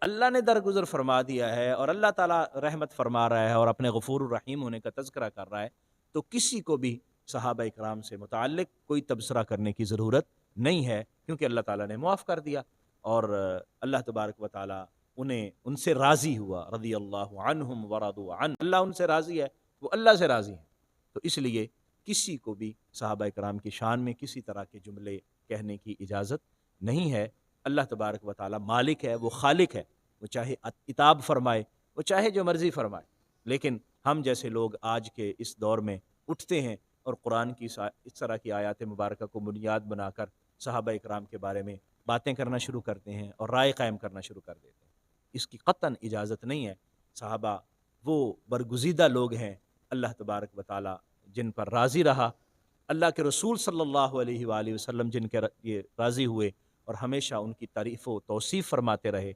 اللہ نے درگزر فرما دیا ہے اور اللہ تعالیٰ رحمت فرما رہا ہے اور اپنے غفور الرحیم ہونے کا تذکرہ کر رہا ہے، تو کسی کو بھی صحابہ اکرام سے متعلق کوئی تبصرہ کرنے کی ضرورت نہیں ہے، کیونکہ اللہ تعالیٰ نے معاف کر دیا اور اللہ تبارک و تعالیٰ انہیں ان سے راضی ہوا، رضی اللہ عنہم ورضوا عنہ، اللہ ان سے راضی ہے، وہ اللہ سے راضی ہیں۔ تو اس لیے کسی کو بھی صحابہ اکرام کی شان میں کسی طرح کے جملے کہنے کی اجازت نہیں ہے۔ اللہ تبارک و تعالیٰ مالک ہے، وہ خالق ہے، وہ چاہے عتاب فرمائے، وہ چاہے جو مرضی فرمائے، لیکن ہم جیسے لوگ آج کے اس دور میں اٹھتے ہیں اور قرآن کی اس طرح کی آیات مبارکہ کو بنیاد بنا کر صحابہ اکرام کے بارے میں باتیں کرنا شروع کرتے ہیں اور رائے قائم کرنا شروع کر دیتے ہیں، اس کی قطعاً اجازت نہیں ہے۔ صحابہ وہ برگزیدہ لوگ ہیں اللہ تبارک و تعالیٰ جن پر راضی رہا، اللہ کے رسول صلی اللہ علیہ وآلہ وسلم جن کے یہ راضی ہوئے اور ہمیشہ ان کی تعریف و توصیف فرماتے رہے،